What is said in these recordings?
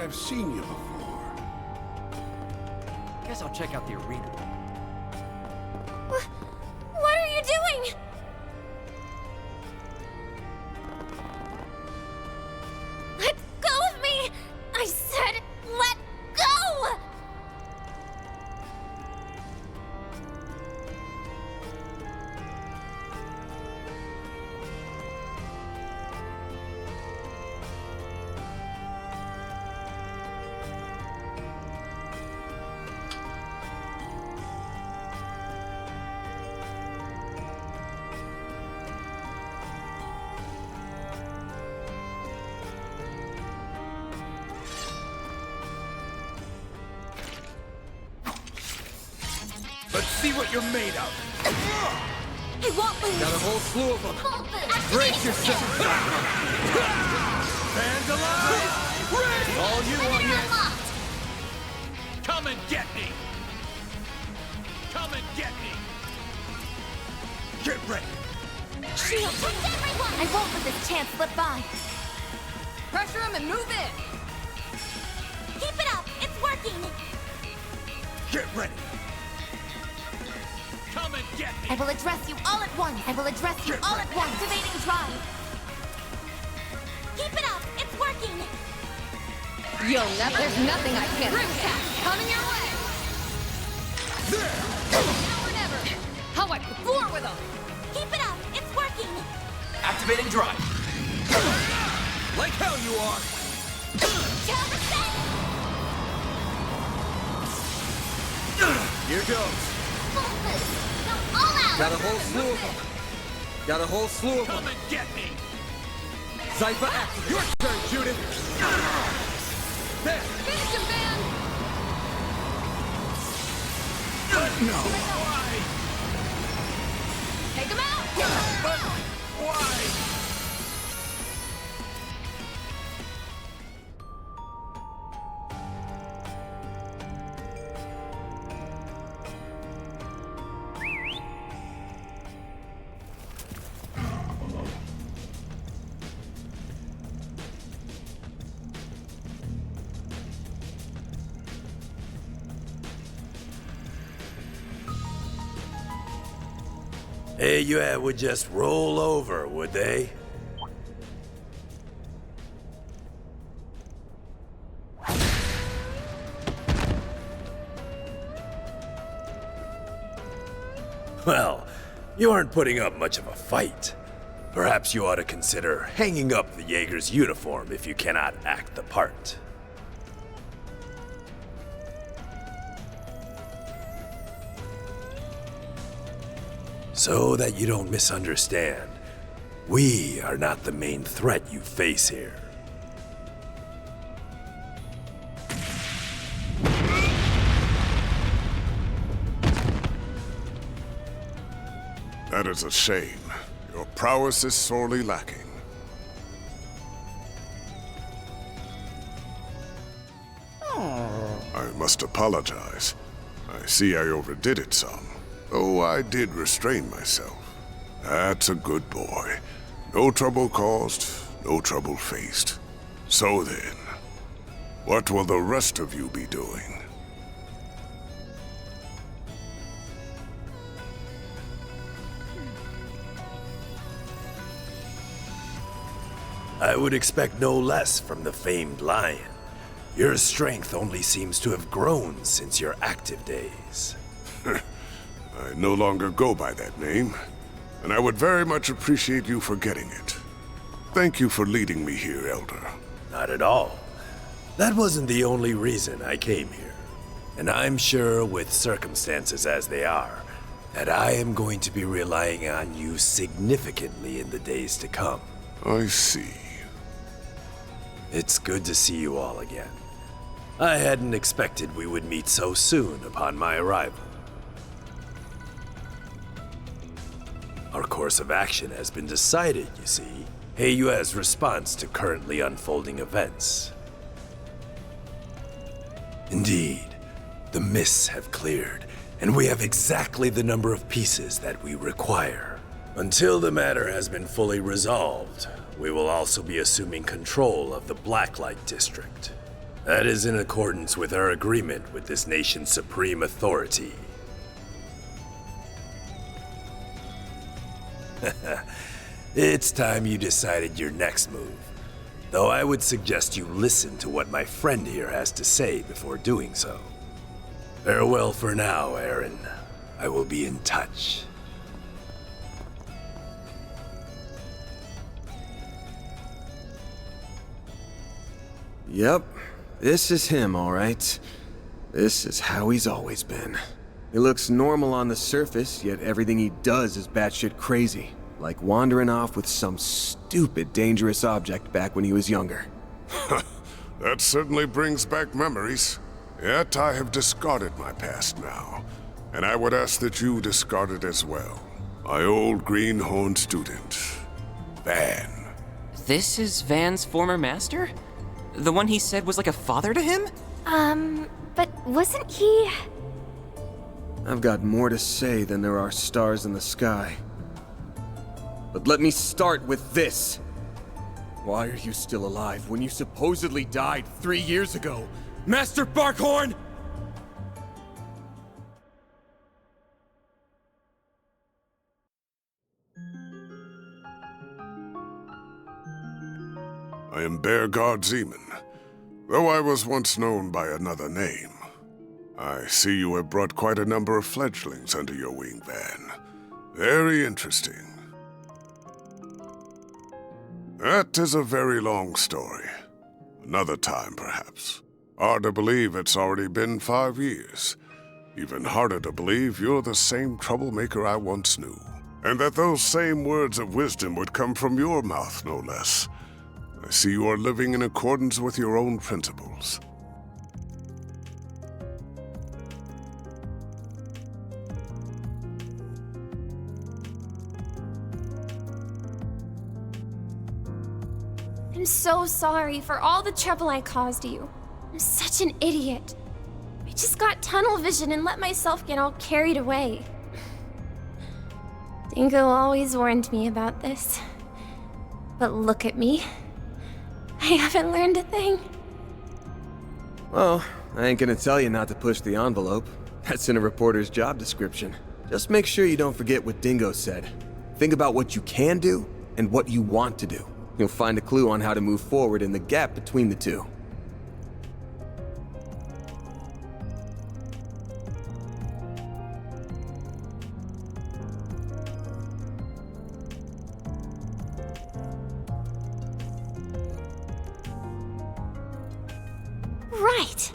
I've seen you before. Guess I'll check out the arena. What are you doing? Let go of me! I said let go! Let's see what you're made of. I won't lose! Got a whole slew of them. Activate Brace yourself. Fans alive! Ready! All you want yet? Come and get me! Come and get me! Get ready! Shield! Protect everyone! I won't let this chance slip by. Pressure him and move in! Keep it up! It's working! Get ready! Come and get me! I will address you all at once! I will address you all at once! Activating drive! Keep it up! It's working! You'll never. There's nothing I can't. Grimcast coming your way! Now or never! How wipe the floor with them! Keep it up! It's working! Activating drive. Like hell you are! Here goes. Full boost! Go all out! Got a whole slew of them. Got a whole slew of Come them. and get me! Zypher, active. Your turn, Judith. There. Finish him, Van! No. Why? Take him out! But why? Hey, you would just roll over, would they? Well, you aren't putting up much of a fight. Perhaps you ought to consider hanging up the Jaeger's uniform if you cannot act the part. So that you don't misunderstand, we are not the main threat you face here. That is a shame. Your prowess is sorely lacking. I must apologize. I see I overdid it some. Though I did restrain myself. That's a good boy. No trouble caused, no trouble faced. So then, what will the rest of you be doing? I would expect no less from the famed lion. Your strength only seems to have grown since your active days. I no longer go by that name, and I would very much appreciate you forgetting it. Thank you for leading me here, Elder. Not at all. That wasn't the only reason I came here. And I'm sure, with circumstances as they are, that I am going to be relying on you significantly in the days to come. I see. It's good to see you all again. I hadn't expected we would meet so soon upon my arrival. Our course of action has been decided, you see. AU's response to currently unfolding events. Indeed, the mists have cleared, and we have exactly the number of pieces that we require. Until the matter has been fully resolved, we will also be assuming control of the Blacklight District. That is in accordance with our agreement with this nation's supreme authority. It's time you decided your next move. Though I would suggest you listen to what my friend here has to say before doing so. Farewell for now, Aaron. I will be in touch. Yep, this is him, all right. This is how he's always been. He looks normal on the surface, yet everything he does is batshit crazy. Like wandering off with some stupid, dangerous object back when he was younger. That certainly brings back memories. Yet I have discarded my past now, and I would ask that you discard it as well. My old greenhorn student, Van. This is Van's former master? The one he said was like a father to him? But wasn't he... I've got more to say than there are stars in the sky. But let me start with this. Why are you still alive when you supposedly died 3 years ago? Master Barkhorn! I am Bearguard Zeman, though I was once known by another name. I see you have brought quite a number of fledglings under your wing, Van. Very interesting. That is a very long story. Another time, perhaps. Hard to believe it's already been 5 years. Even harder to believe you're the same troublemaker I once knew. And that those same words of wisdom would come from your mouth, no less. I see you are living in accordance with your own principles. I'm so sorry for all the trouble I caused you. I'm such an idiot. I just got tunnel vision and let myself get all carried away. Dingo always warned me about this. But look at me. I haven't learned a thing. Well, I ain't gonna tell you not to push the envelope. That's in a reporter's job description. Just make sure you don't forget what Dingo said. Think about what you can do and what you want to do. You'll find a clue on how to move forward in the gap between the two. Right.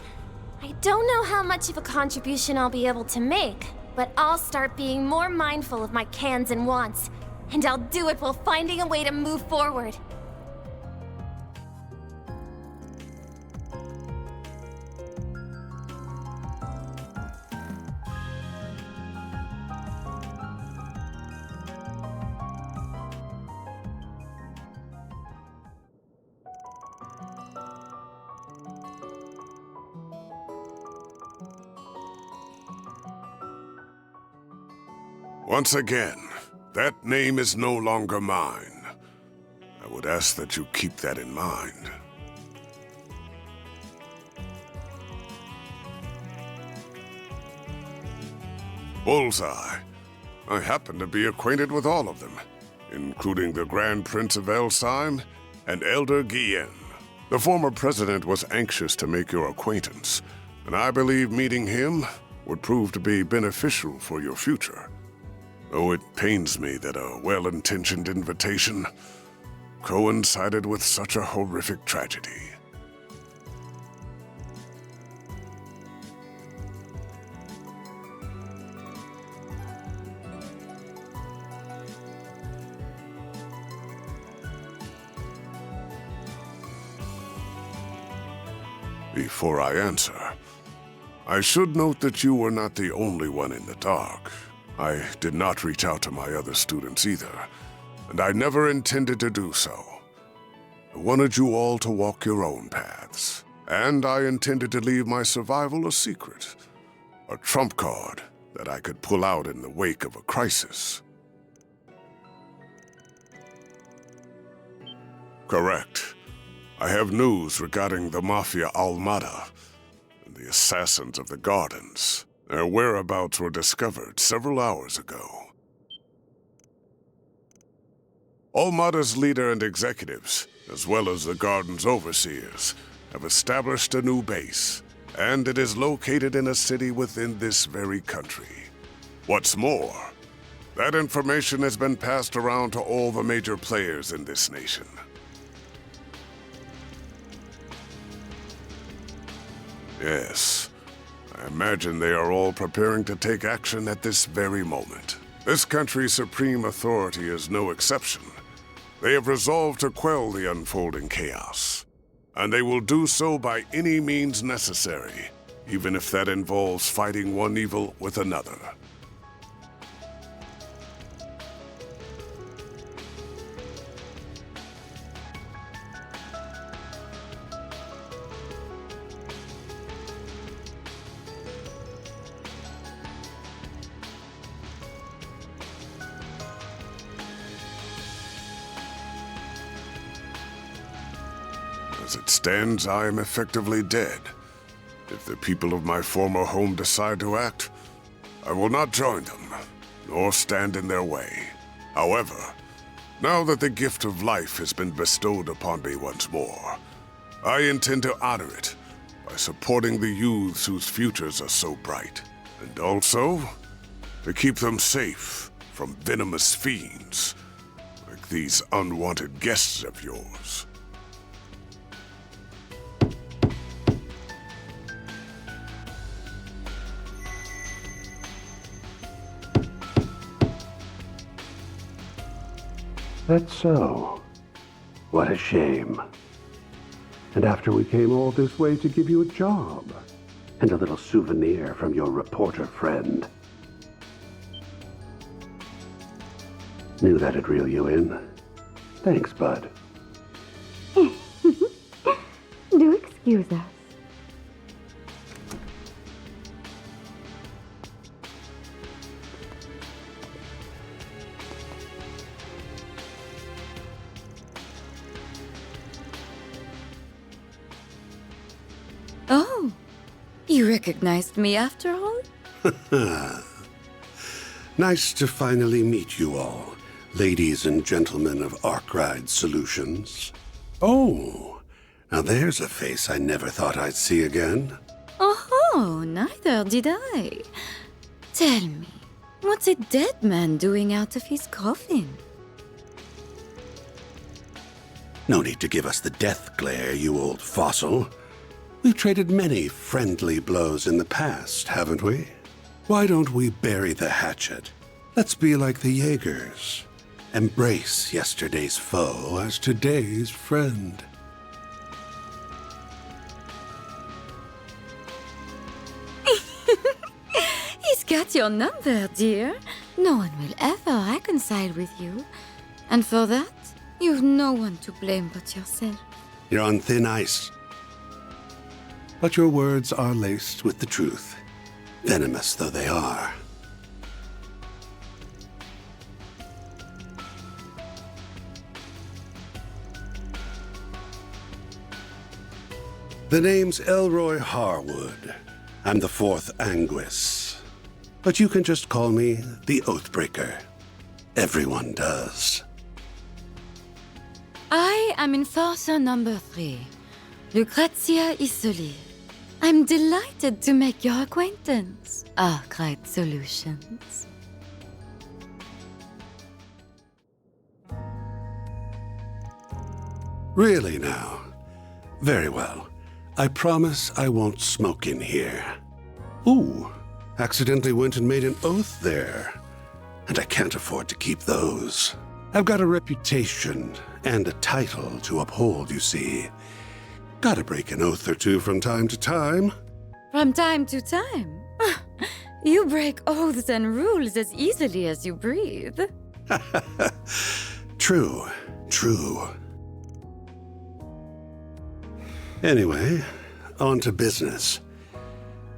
I don't know how much of a contribution I'll be able to make, but I'll start being more mindful of my cans and wants. And I'll do it while finding a way to move forward. Once again, that name is no longer mine. I would ask that you keep that in mind. Bullseye. I happen to be acquainted with all of them, including the Grand Prince of Elsyme and Elder Guillen. The former president was anxious to make your acquaintance, and I believe meeting him would prove to be beneficial for your future. Though it pains me that a well-intentioned invitation coincided with such a horrific tragedy. Before I answer, I should note that you were not the only one in the dark. I did not reach out to my other students either, and I never intended to do so. I wanted you all to walk your own paths, and I intended to leave my survival a secret, a trump card that I could pull out in the wake of a crisis. Correct. I have news regarding the Mafia Almada and the assassins of the Gardens. Their whereabouts were discovered several hours ago. Almada's leader and executives, as well as the Garden's overseers, have established a new base, and it is located in a city within this very country. What's more, that information has been passed around to all the major players in this nation. Yes, I imagine they are all preparing to take action at this very moment. This country's supreme authority is no exception. They have resolved to quell the unfolding chaos, and they will do so by any means necessary, even if that involves fighting one evil with another. As it stands, I am effectively dead. If the people of my former home decide to act, I will not join them, nor stand in their way. However, now that the gift of life has been bestowed upon me once more, I intend to honor it by supporting the youths whose futures are so bright, and also to keep them safe from venomous fiends like these unwanted guests of yours. That's so. What a shame. And after we came all this way to give you a job, and a little souvenir from your reporter friend. Knew that'd reel you in. Thanks, bud. Do excuse us. Oh, you recognized me after all? Nice to finally meet you all, ladies and gentlemen of Arkride Solutions. Oh, now there's a face I never thought I'd see again. Oh, neither did I. Tell me, what's a dead man doing out of his coffin? No need to give us the death glare, you old fossil. We've traded many friendly blows in the past, haven't we? Why don't we bury the hatchet? Let's be like the Jaegers. Embrace yesterday's foe as today's friend. He's got your number, dear. No one will ever reconcile with you. And for that, you've no one to blame but yourself. You're on thin ice. But your words are laced with the truth, venomous though they are. The name's Elroy Harwood. I'm the fourth Anguis. But you can just call me the Oathbreaker. Everyone does. I am Enforcer number 3, Lucrezia Isoli. I'm delighted to make your acquaintance, Arkride Solutions. Really now? Very well. I promise I won't smoke in here. Ooh, accidentally went and made an oath there. And I can't afford to keep those. I've got a reputation and a title to uphold, you see. Gotta break an oath or two from time to time. From time to time? You break oaths and rules as easily as you breathe. True, true. Anyway, on to business.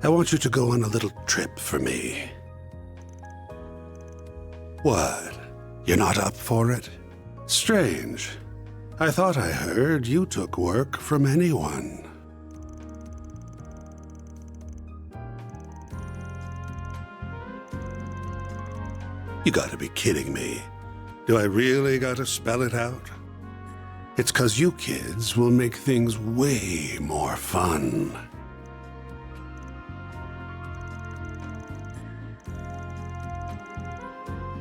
I want you to go on a little trip for me. What? You're not up for it? Strange. I thought I heard you took work from anyone. You gotta be kidding me. Do I really gotta spell it out? It's 'cause you kids will make things way more fun.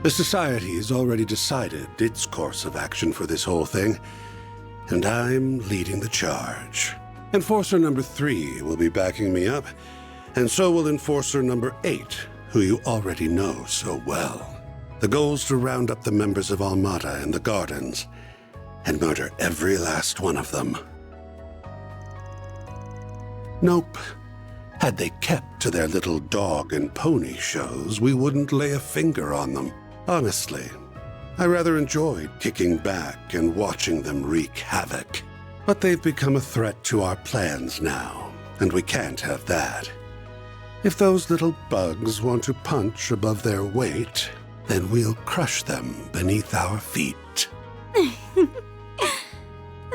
The Society's already decided its course of action for this whole thing, and I'm leading the charge. Enforcer number 3 will be backing me up, and so will Enforcer number 8, who you already know so well. The goal's to round up the members of Armada and the Gardens, and murder every last one of them. Nope. Had they kept to their little dog and pony shows, we wouldn't lay a finger on them. Honestly, I rather enjoyed kicking back and watching them wreak havoc. But they've become a threat to our plans now, and we can't have that. If those little bugs want to punch above their weight, then we'll crush them beneath our feet.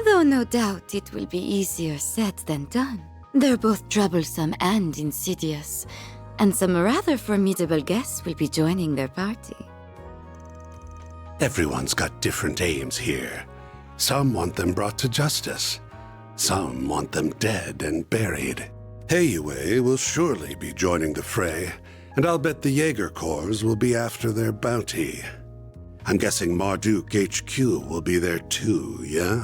Though no doubt it will be easier said than done. They're both troublesome and insidious, and some rather formidable guests will be joining their party. Everyone's got different aims here. Some want them brought to justice. Some want them dead and buried. Heiue will surely be joining the fray, and I'll bet the Jaeger Corps will be after their bounty. I'm guessing Marduk HQ will be there too, yeah?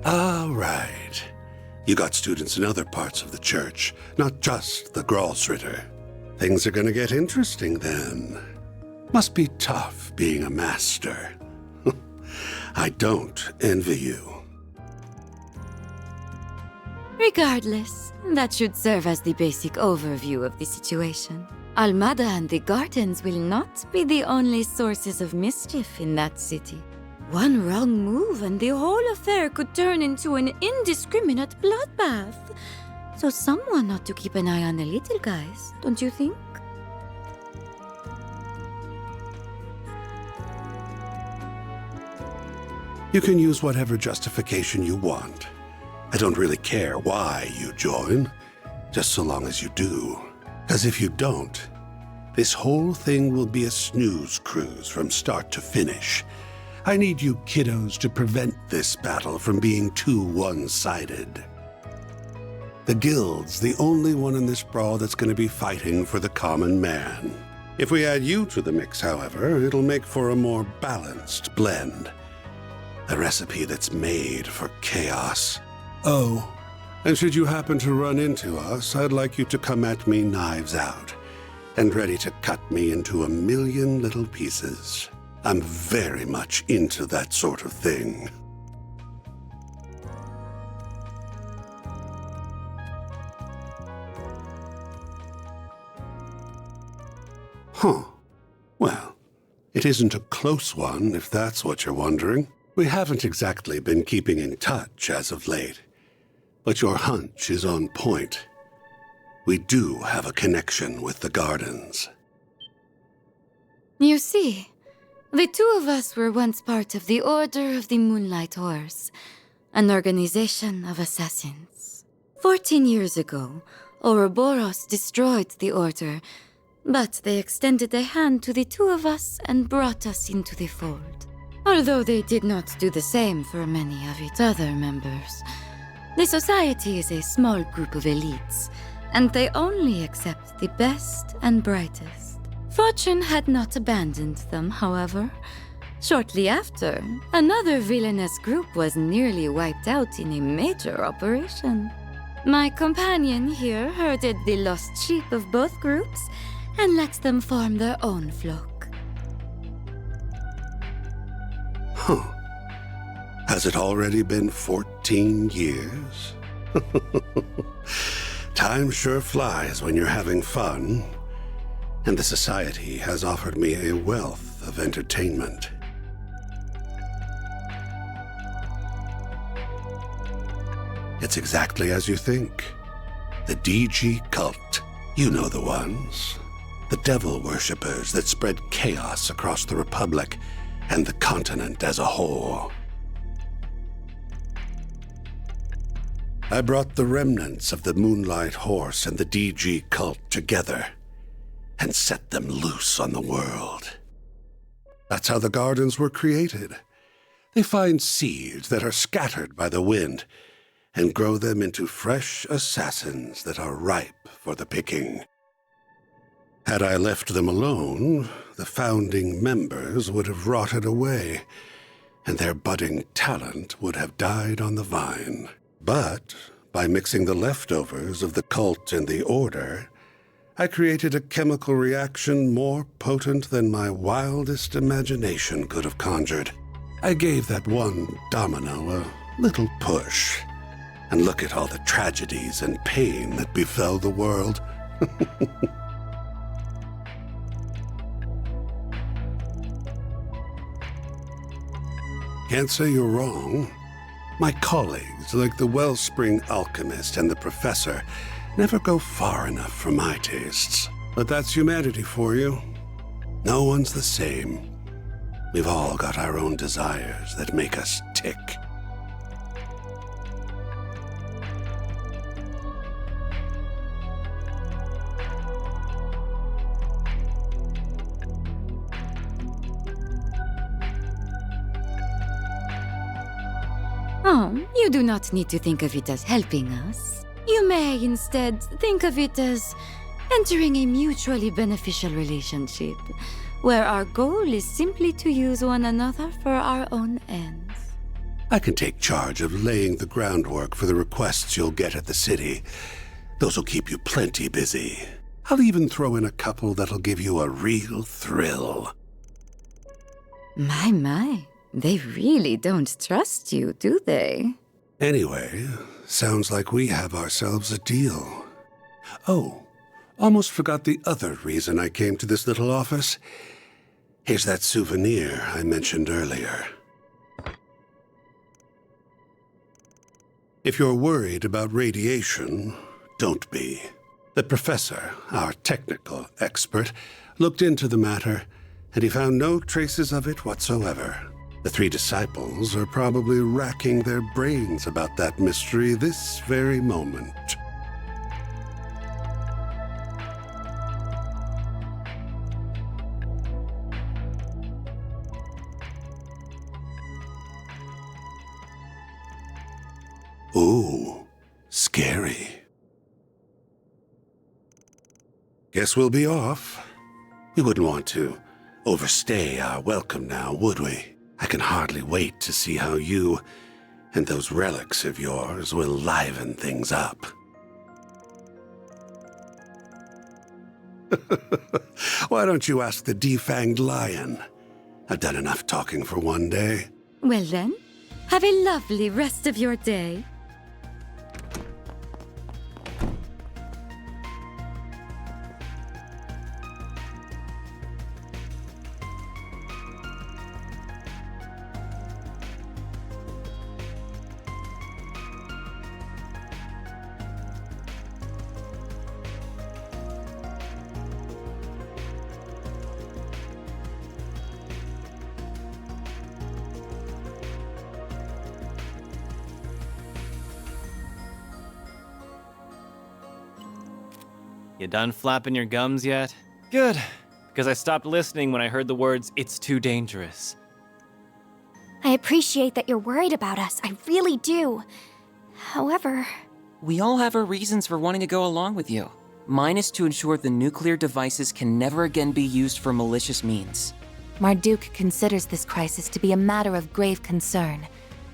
All right. You got students in other parts of the church, not just the Gralsritter. Things are gonna get interesting then. Must be tough being a master. I don't envy you. Regardless, that should serve as the basic overview of the situation. Armada and the Gardens will not be the only sources of mischief in that city. One wrong move and the whole affair could turn into an indiscriminate bloodbath. So someone ought to keep an eye on the little guys, don't you think? You can use whatever justification you want. I don't really care why you join, just so long as you do. 'Cause if you don't, this whole thing will be a snooze cruise from start to finish. I need you kiddos to prevent this battle from being too one-sided. The Guild's the only one in this brawl that's going to be fighting for the common man. If we add you to the mix, however, it'll make for a more balanced blend. A recipe that's made for chaos. Oh, and should you happen to run into us, I'd like you to come at me knives out, and ready to cut me into a million little pieces. I'm very much into that sort of thing. Huh. Well, it isn't a close one, if that's what you're wondering. We haven't exactly been keeping in touch as of late, but your hunch is on point. We do have a connection with the Gardens. You see, the two of us were once part of the Order of the Moonlight Horse, an organization of assassins. 14 years ago, Ouroboros destroyed the Order, but they extended a hand to the two of us and brought us into the fold. Although they did not do the same for many of its other members. The Society is a small group of elites, and they only accept the best and brightest. Fortune had not abandoned them, however. Shortly after, another villainous group was nearly wiped out in a major operation. My companion here herded the lost sheep of both groups and let them form their own flock. Huh. Has it already been 14 years? Time sure flies when you're having fun. And the Society has offered me a wealth of entertainment. It's exactly as you think. The DG cult. You know the ones. The devil worshippers that spread chaos across the Republic and the continent as a whole. I brought the remnants of the Moonlight Horse and the DG cult together and set them loose on the world. That's how the gardens were created. They find seeds that are scattered by the wind and grow them into fresh assassins that are ripe for the picking. Had I left them alone, the founding members would have rotted away, and their budding talent would have died on the vine. But by mixing the leftovers of the cult and the order, I created a chemical reaction more potent than my wildest imagination could have conjured. I gave that one domino a little push, and look at all the tragedies and pain that befell the world. Can't say you're wrong. My colleagues, like the Wellspring Alchemist and the Professor, never go far enough for my tastes. But that's humanity for you. No one's the same. We've all got our own desires that make us tick. Oh, you do not need to think of it as helping us. You may instead think of it as entering a mutually beneficial relationship, where our goal is simply to use one another for our own ends. I can take charge of laying the groundwork for the requests you'll get at the city. Those will keep you plenty busy. I'll even throw in a couple that'll give you a real thrill. My. They really don't trust you, do they? Anyway, sounds like we have ourselves a deal. Oh, almost forgot the other reason I came to this little office. Here's that souvenir I mentioned earlier. If you're worried about radiation, don't be. The professor, our technical expert, looked into the matter, and he found no traces of it whatsoever. The three disciples are probably racking their brains about that mystery this very moment. Ooh, scary. Guess we'll be off. We wouldn't want to overstay our welcome now, would we? I can hardly wait to see how you and those relics of yours will liven things up. Why don't you ask the defanged lion? I've done enough talking for one day. Well then, have a lovely rest of your day. You done flapping your gums yet? Good, because I stopped listening when I heard the words, "It's too dangerous." I appreciate that you're worried about us. I really do. However... We all have our reasons for wanting to go along with you. Mine is to ensure the nuclear devices can never again be used for malicious means. Marduk considers this crisis to be a matter of grave concern,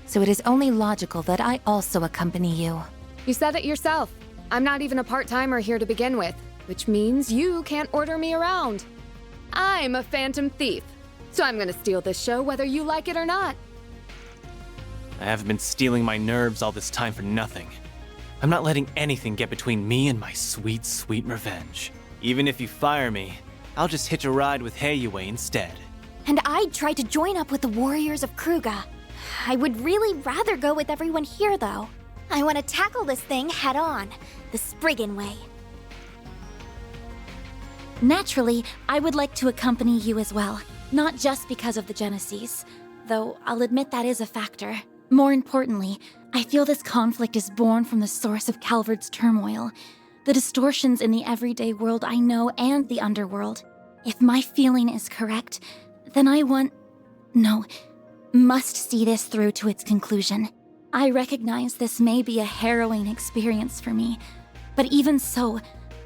so it is only logical that I also accompany you. You said it yourself. I'm not even a part-timer here to begin with, which means you can't order me around. I'm a phantom thief, so I'm gonna steal this show whether you like it or not. I haven't been stealing my nerves all this time for nothing. I'm not letting anything get between me and my sweet, sweet revenge. Even if you fire me, I'll just hitch a ride with Heiyue instead. And I'd try to join up with the Warriors of Kruga. I would really rather go with everyone here, though. I want to tackle this thing head on, the Spriggan way. Naturally, I would like to accompany you as well. Not just because of the Genesis, though I'll admit that is a factor. More importantly, I feel this conflict is born from the source of Calvard's turmoil. The distortions in the everyday world I know and the underworld. If my feeling is correct, then I must see this through to its conclusion. I recognize this may be a harrowing experience for me, but even so,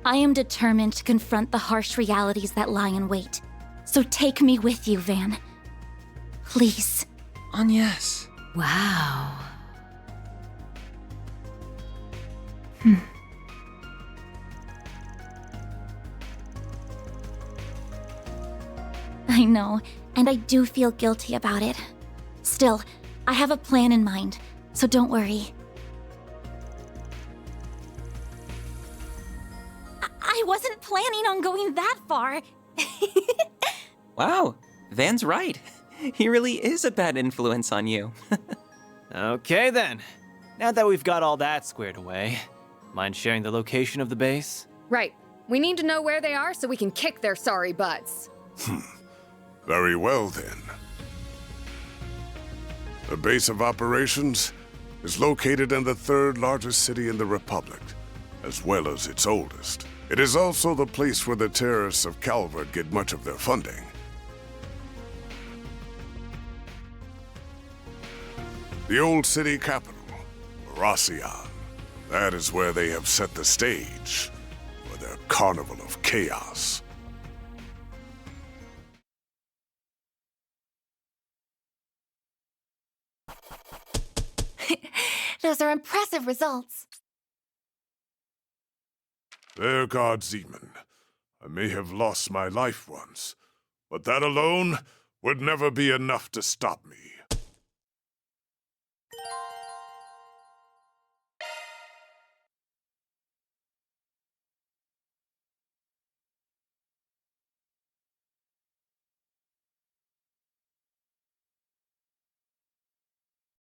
I am determined to confront the harsh realities that lie in wait. So take me with you, Van. Please. Agnes. Wow. I know, and I do feel guilty about it. Still, I have a plan in mind, so don't worry. I wasn't planning on going that far. Wow, Van's right. He really is a bad influence on you. Okay then. Now that we've got all that squared away, mind sharing the location of the base? Right. We need to know where they are so we can kick their sorry butts. Very well, then. The base of operations is located in the third largest city in the Republic, as well as its oldest. It is also the place where the terrorists of Calvard get much of their funding. The old city capital, Racian. That is where they have set the stage for their carnival of chaos. Those are impressive results. Fair God, Zeman. I may have lost my life once, but that alone would never be enough to stop me.